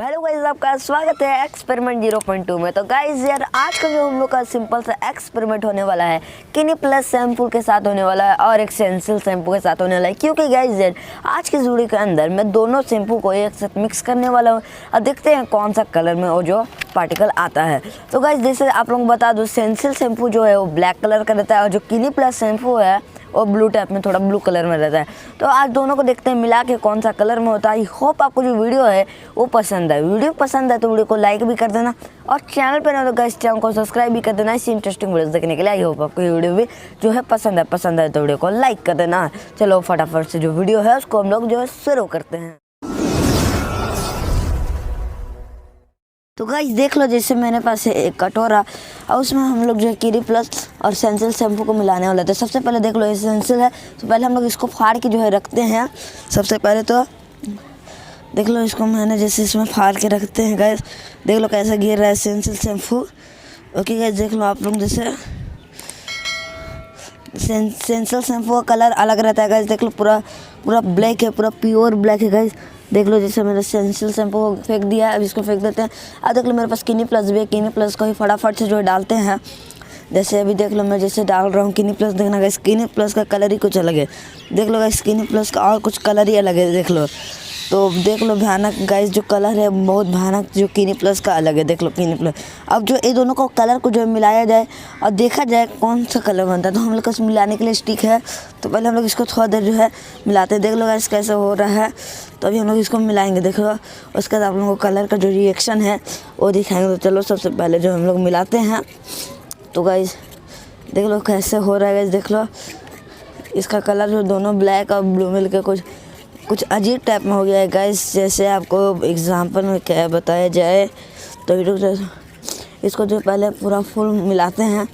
Hello guys, आपका स्वागत है एक्सपेरिमेंट 0.2 में। तो गाइस यार, आज का जो हम लोग का सिंपल सा एक्सपेरिमेंट होने वाला है क्लिनिक प्लस शैम्पू के साथ होने वाला है और एक सेंसिल शैम्पू के साथ होने वाला है। क्योंकि गाइस यार, आज की वीडियो के अंदर मैं दोनों शैम्पू को एक साथ मिक्स करने वाला हूँ और देखते हैं कौन सा कलर में वो जो पार्टिकल आता है। तो गाइस, जैसे आप लोगों को बता दूँ, सेंसिल शैम्पू जो है वो ब्लैक कलर का रहता है और जो क्लिनिक प्लस शैम्पू है और ब्लू टाइप में, थोड़ा ब्लू कलर में रहता है। तो आज दोनों को देखते हैं मिला के कौन सा कलर में होता है। आई होप आपको जो वीडियो है वो पसंद है। वीडियो पसंद है तो वीडियो को लाइक भी कर देना और चैनल पर ना तो गाइस चैनल को सब्सक्राइब भी कर देना इसी इंटरेस्टिंग वीडियोस देखने के लिए। आई होप आपको ये वीडियो भी जो है पसंद है तो वीडियो को लाइक कर देना। चलो फटाफट से जो वीडियो है उसको हम लोग जो है शुरू करते हैं। तो गाइस देख लो, जैसे मेरे पास है एक कटोरा और उसमें हम लोग जो है क्लिनिक प्लस और सेंसिल शैम्पू को मिलाने वाले थे। सबसे पहले देख लो, ये सेंसिल है तो पहले हम लोग इसको फाड़ के जो है रखते हैं। सबसे पहले तो देख लो, इसको मैंने जैसे इसमें फाड़ के रखते हैं। गाइस देख लो कैसा गिर रहा है सेंसिल शैम्पू। ओके गाइस, देख लो आप लोग, जैसे सेंसिल शैम्पू का कलर अलग रहता है। गाइस देख लो, पूरा ब्लैक है, पूरा प्योर ब्लैक है। गाइस देख लो, जैसे मैंने सेंसिल शैम्पू फेंक दिया है, अब इसको फेंक देते हैं। अब देख लो, मेरे पास क्लिनिक प्लस भी है। क्लिनिक प्लस को ही फटाफट से जो है डालते हैं। जैसे अभी देख लो, मैं जैसे डाल रहा हूँ क्लिनिक प्लस। देखना गाइस, क्लिनिक प्लस का कलर ही कुछ अलग है। देख लो गाइस, क्लिनिक प्लस का और कुछ कलर ही अलग है। देख लो, तो देख लो भयानक गाइस, जो कलर है बहुत भयानक, जो क्लिनिक प्लस का अलग है। देख लो क्लिनिक प्लस। अब जो ये दोनों को कलर को जो है मिलाया जाए और देखा जाए कौन सा कलर बनता है। तो हम लोग को मिलाने के लिए स्टिक है, तो पहले हम लोग इसको थोड़ा देर जो है मिलाते हैं। देख लो गाइस कैसे हो रहा है। तो अभी हम लोग इसको मिलाएंगे। देख लो, उसके बाद आप लोगों को कलर का जो रिएक्शन है वो दिखाएंगे। तो चलो सबसे पहले जो हम लोग मिलाते हैं। तो गाइस देख लो कैसे हो रहा है। गाइस देख लो, इसका कलर जो दोनों ब्लैक और ब्लू मिल के कुछ अजीब टाइप में हो गया है। गाइस जैसे आपको एग्जांपल में क्या बताया जाए, तो इसको जो पहले पूरा फुल मिलाते हैं।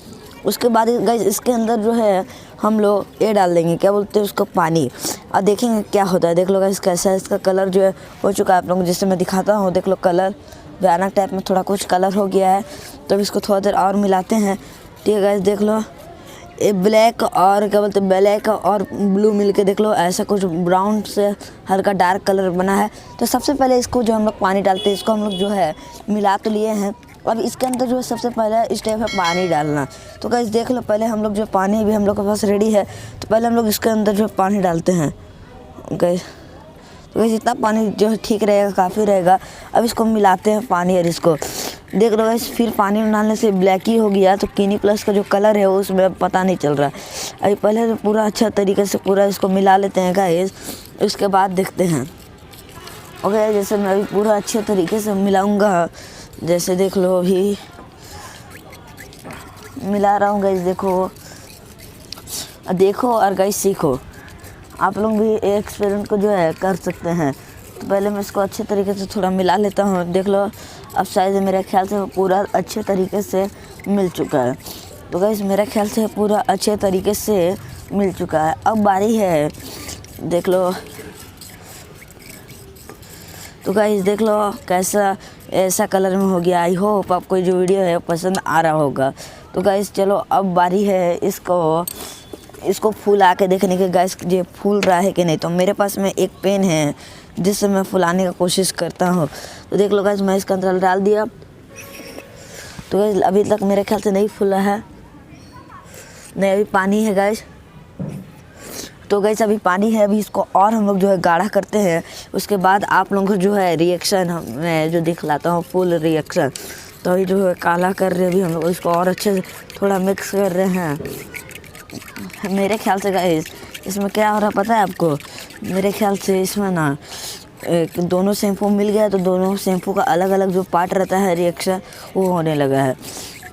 उसके बाद गाइस इसके अंदर जो है हम लोग ये डाल देंगे, क्या बोलते हैं उसको, पानी। और देखेंगे क्या होता है। देख लो गाइस कैसा है, इसका कलर जो है हो चुका है। आप लोगों को जैसे मैं दिखाता हूँ, देख लो कलर भयानक टाइप में थोड़ा कुछ कलर हो गया है। तो इसको थोड़ा देर और मिलाते हैं। ठीक है गाइस, देख लो ये ब्लैक और क्या बोलते हैं, ब्लैक और ब्लू मिलके देख लो ऐसा कुछ ब्राउन से हल्का डार्क कलर बना है। तो सबसे पहले इसको जो हम लोग पानी डालते हैं, इसको हम लोग जो है मिला तो लिए हैं। अब इसके अंदर जो है सबसे पहले स्टेप है पानी डालना। तो गाइस देख लो, पहले हम लोग जो पानी भी हम लोग के पास रेडी है, तो पहले हम लोग इसके अंदर जो पानी डालते हैं। गाइस तो गाइस इतना पानी जो है ठीक रहेगा, काफ़ी रहेगा। अब इसको मिलाते हैं पानी और इसको देख लो गाइस, फिर पानी डालने से ब्लैक ही हो गया। तो क्लिनिक प्लस का जो कलर है वो उसमें पता नहीं चल रहा है। अभी पहले तो पूरा अच्छा तरीके से पूरा इसको मिला लेते हैं गाइस, उसके बाद देखते हैं। ओके, जैसे मैं अभी पूरा अच्छे तरीके से मिलाऊंगा। जैसे देख लो, अभी मिला रहा हूँ गाइस। देखो और गाइस सीखो। आप लोग भी एक्सपेरिमेंट को जो है कर सकते हैं। तो पहले मैं इसको अच्छे तरीके से थोड़ा मिला लेता हूँ। देख लो, अब शायद मेरे ख्याल से वो पूरा अच्छे तरीके से मिल चुका है। तो गाइस मेरे ख्याल से पूरा अच्छे तरीके से मिल चुका है। अब बारी है, देख लो। तो गाइस देख लो कैसा ऐसा कलर में हो गया। आई होप आपको जो वीडियो है पसंद आ रहा होगा। तो गाइस चलो, अब बारी है इसको फुला के देखने के। गाइस ये फूल रहा है कि नहीं। तो मेरे पास में एक पेन है जिससे मैं फुलाने का कोशिश करता हूँ। तो देख लो गाइस, मैं इसके अंदर डाल दिया। तो गाइस अभी तक मेरे ख्याल से नहीं फूला है, नहीं अभी पानी है गाइस। तो गाइस अभी पानी है, अभी इसको और हम लोग जो है गाढ़ा करते हैं। उसके बाद आप लोगों को जो है रिएक्शन मैं जो दिखलाता हूँ, फुल रिएक्शन। तो अभी जो है काला कर रहे हैं, अभी हम लोग इसको और अच्छे से थोड़ा मिक्स कर रहे हैं। मेरे ख्याल से गाइस इसमें क्या हो रहा पता है आपको? मेरे ख्याल से इसमें ना दोनों शैम्पू मिल गया, तो दोनों शैम्पू का अलग अलग जो पार्ट रहता है रिएक्शन वो होने लगा है।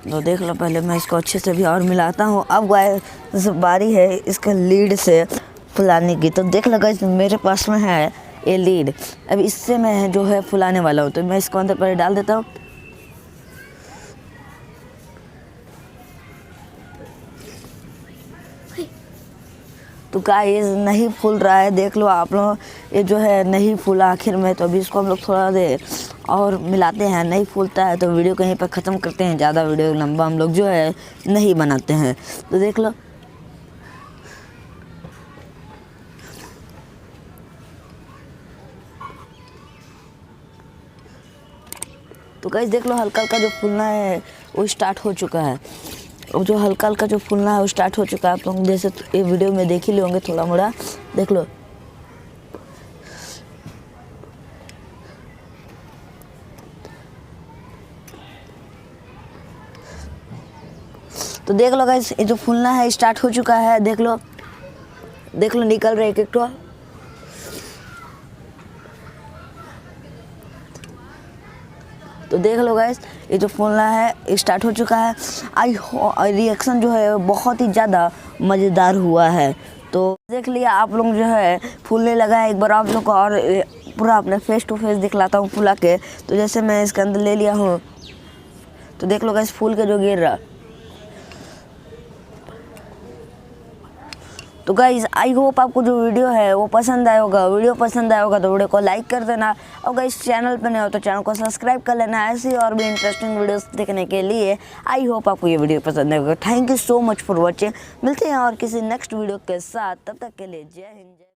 तो देख लो, पहले मैं इसको अच्छे से भी और मिलाता हूँ। अब गाइस बारी है इसके लीड से फुलाने की। तो देख लो गाइस, मेरे पास में है ये लीड। अब इससे मैं जो है फुलाने वाला हूँ। तो मैं इसको अंदर पहले डाल देता हूँ। तो गाइस नहीं फूल रहा है, देख लो आप लोग, ये जो है नहीं फूला आखिर में। तो अभी इसको हम लोग थोड़ा देर और मिलाते हैं। नहीं फूलता है तो वीडियो कहीं पर ख़त्म करते हैं, ज़्यादा वीडियो लंबा हम लोग जो है नहीं बनाते हैं। तो देख लो, तो गाइस देख लो हल्का हल्का जो फूलना है वो स्टार्ट हो चुका है। और जो हल्का हल्का जो फूलना है वो स्टार्ट हो चुका है। आप लोग जैसे ये वीडियो में देख ही ले होंगे थोड़ा मोड़ा, देख लो। तो देख लो गाइस ये जो फूलना है स्टार्ट हो चुका है। देख लो निकल रहे एक एक तो। तो देख लो गाइस ये जो फूलना है स्टार्ट हो चुका है। रिएक्शन जो है बहुत ही ज़्यादा मज़ेदार हुआ है। तो देख लिया आप लोग जो है फूलने लगा है। एक बार आप लोग को और पूरा अपने फेस टू फेस दिखलाता हूँ फूला के। तो जैसे मैं इसके अंदर ले लिया हूँ, तो देख लो गाइस फूल के जो गिर रहा। तो गाइज आई होप आपको जो वीडियो है वो पसंद आया होगा। वीडियो पसंद आया होगा तो वीडियो को लाइक कर देना, और गाइज चैनल पर नए हो तो चैनल को सब्सक्राइब कर लेना ऐसी और भी इंटरेस्टिंग वीडियोस देखने के लिए। आई होप आपको ये वीडियो पसंद आएगा। Thank you so much for watching. मिलते हैं और किसी नेक्स्ट वीडियो के साथ, तब तक के लिए जय हिंद।